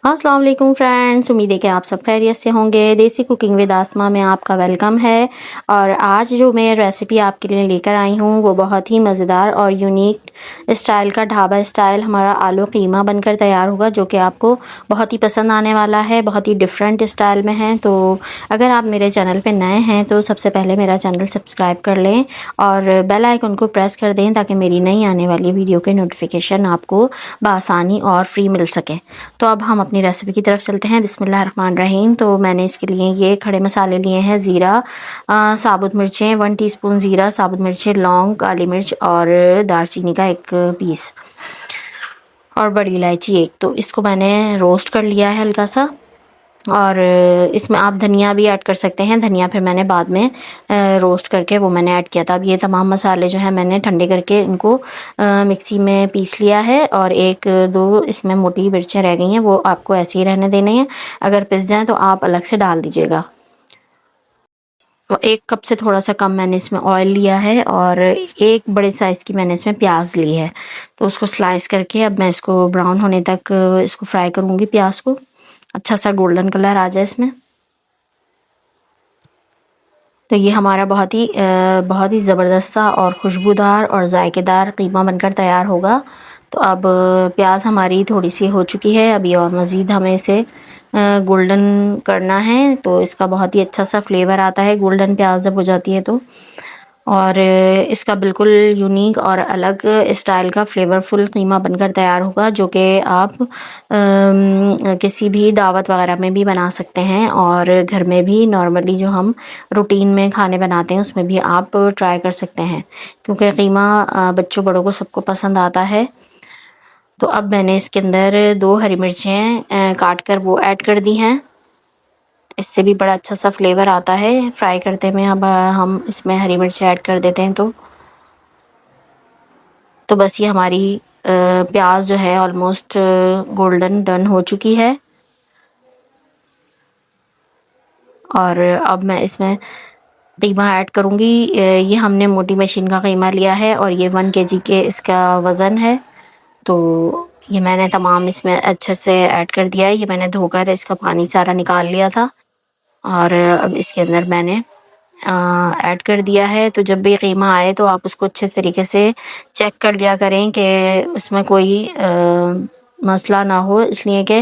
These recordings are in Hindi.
अस्सलाम वालेकुम फ्रेंड्स, उम्मीद है कि आप सब खैरियत से होंगे। देसी कुकिंग विद आसमा में आपका वेलकम है। और आज जो मैं रेसिपी आपके लिए लेकर आई हूँ वो बहुत ही मज़ेदार और यूनिक स्टाइल का ढाबा स्टाइल हमारा आलू कीमा बनकर तैयार होगा, जो कि आपको बहुत ही पसंद आने वाला है। बहुत ही डिफरेंट स्टाइल में है। तो अगर आप मेरे चैनल पर नए हैं तो सबसे पहले मेरा चैनल सब्सक्राइब कर लें और बेल आइकन को प्रेस कर दें ताकि मेरी नई आने वाली वीडियो के नोटिफिकेशन आपको बआसानी और फ्री मिल सके। तो अब हम अपनी रेसिपी की तरफ चलते हैं। बिस्मिल्लाहिर्रहमानिर्रहीम। तो मैंने इसके लिए ये खड़े मसाले लिए हैं। ज़ीरा, साबुत मिर्चें 1 टीस्पून ज़ीरा, साबुत मिर्चें, लौंग, काली मिर्च और दालचीनी का 1 पीस और बड़ी इलायची 1। तो इसको मैंने रोस्ट कर लिया है हल्का सा। और इसमें आप धनिया भी ऐड कर सकते हैं। धनिया फिर मैंने बाद में रोस्ट करके वो मैंने ऐड किया था। अब ये तमाम मसाले जो है मैंने ठंडे करके इनको मिक्सी में पीस लिया है। और 1-2 इसमें मोटी मिर्चें रह गई हैं, वो आपको ऐसे ही रहने देने हैं। अगर पिस जाएँ तो आप अलग से डाल दीजिएगा। 1 कप से थोड़ा सा कम मैंने इसमें ऑयल लिया है और 1 बड़े साइज़ की मैंने इसमें प्याज ली है। तो उसको स्लाइस करके अब मैं इसको ब्राउन होने तक इसको फ्राई करूँगी। प्याज को अच्छा सा गोल्डन कलर आ जाए इसमें। तो ये हमारा बहुत ही ज़बरदस्त सा और खुशबूदार और जायकेदार कीमा बनकर तैयार होगा। तो अब प्याज हमारी थोड़ी सी हो चुकी है। अभी और मज़ीद हमें इसे गोल्डन करना है। तो इसका बहुत ही अच्छा सा फ्लेवर आता है गोल्डन प्याज जब हो जाती है तो। और इसका बिल्कुल यूनिक और अलग स्टाइल का फ्लेवरफुल कीमा बनकर तैयार होगा, जो कि आप किसी भी दावत वगैरह में भी बना सकते हैं और घर में भी नॉर्मली जो हम रूटीन में खाने बनाते हैं उसमें भी आप ट्राई कर सकते हैं, क्योंकि कीमा बच्चों बड़ों को सबको पसंद आता है। तो अब मैंने इसके अंदर 2 हरी मिर्चें काट कर वो ऐड कर दी हैं। इससे भी बड़ा अच्छा सा फ्लेवर आता है फ्राई करते में। अब हम इसमें हरी मिर्च ऐड कर देते हैं। तो बस ये हमारी प्याज जो है ऑलमोस्ट गोल्डन डन हो चुकी है। और अब मैं इसमें कीमा ऐड करूँगी। ये हमने मोटी मशीन का कीमा लिया है और ये 1 केजी के इसका वज़न है। तो ये मैंने तमाम इसमें अच्छे से ऐड कर दिया है। ये मैंने धोकर इसका पानी सारा निकाल लिया था और अब इसके अंदर मैंने ऐड कर दिया है। तो जब भी कीमा आए तो आप उसको अच्छे तरीके से चेक कर लिया करें कि उसमें कोई मसला ना हो, इसलिए कि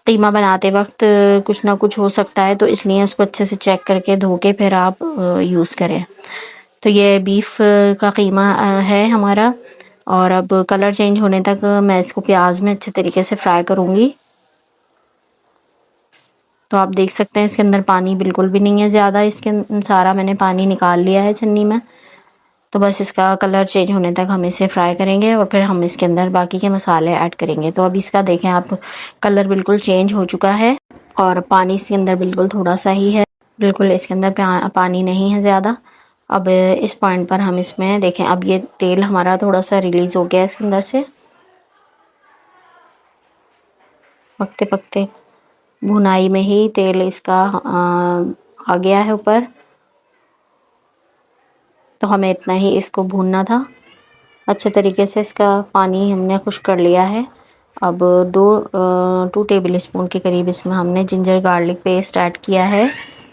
कीमा बनाते वक्त कुछ ना कुछ हो सकता है। तो इसलिए उसको अच्छे से चेक करके धो के फिर आप यूज़ करें। तो ये बीफ का कीमा है हमारा। और अब कलर चेंज होने तक मैं इसको प्याज में अच्छे तरीके से फ्राई करूँगी। तो आप देख सकते हैं इसके अंदर पानी बिल्कुल भी नहीं है ज़्यादा। इसके सारा मैंने पानी निकाल लिया है छन्नी में। तो बस इसका कलर चेंज होने तक हम इसे फ्राई करेंगे और फिर हम इसके अंदर बाकी के मसाले ऐड करेंगे। तो अब इसका देखें आप, कलर बिल्कुल चेंज हो चुका है और पानी इसके अंदर बिल्कुल थोड़ा सा ही है, बिल्कुल इसके अंदर पानी नहीं है ज़्यादा। अब इस पॉइंट पर हम इसमें देखें, अब ये तेल हमारा थोड़ा सा रिलीज़ हो गया है इसके अंदर से। पकते पकते भुनाई में ही तेल इसका आ गया है ऊपर। तो हमें इतना ही इसको भूनना था। अच्छे तरीके से इसका पानी हमने खुश्क कर लिया है। अब 2 टेबल स्पून के करीब इसमें हमने जिंजर गार्लिक पेस्ट ऐड किया है।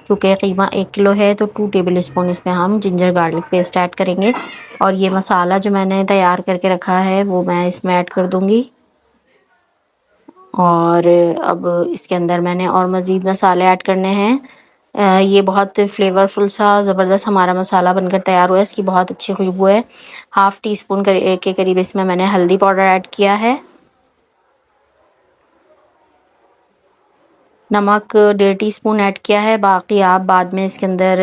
क्योंकि कीमा 1 किलो है तो 2 टेबल स्पून इसमें हम जिंजर गार्लिक पेस्ट ऐड करेंगे। और ये मसाला जो मैंने तैयार करके रखा है वो मैं इसमें ऐड कर दूँगी। और अब इसके अंदर मैंने और मज़ीद मसाले ऐड करने हैं। ये बहुत फ्लेवरफुल सा ज़बरदस्त हमारा मसाला बनकर तैयार हुआ है। इसकी बहुत अच्छी खुशबू है। हाफ़ टी स्पून के करीब इसमें मैंने हल्दी पाउडर ऐड किया है। नमक 1.5 टीस्पून ऐड किया है। बाकी आप बाद में इसके अंदर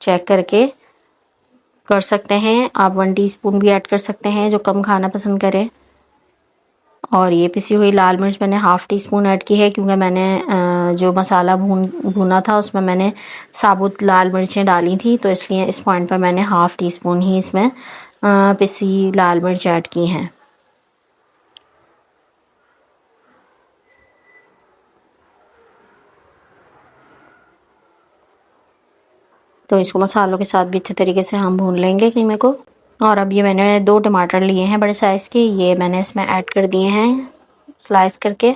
चेक करके कर सकते हैं। आप 1 टीस्पून भी ऐड कर सकते हैं जो कम खाना पसंद करें। और ये पिसी हुई लाल मिर्च मैंने हाफ़ टी स्पून ऐड की है, क्योंकि मैंने जो मसाला भूना था उसमें मैंने साबुत लाल मिर्चें डाली थी। तो इसलिए इस पॉइंट पर मैंने हाफ़ टी स्पून ही इसमें पिसी लाल मिर्च ऐड की हैं। तो इसको मसालों के साथ भी अच्छे तरीके से हम भून लेंगे कीमे को। और अब ये मैंने 2 टमाटर लिए हैं बड़े साइज़ के, ये मैंने इसमें ऐड कर दिए हैं स्लाइस करके।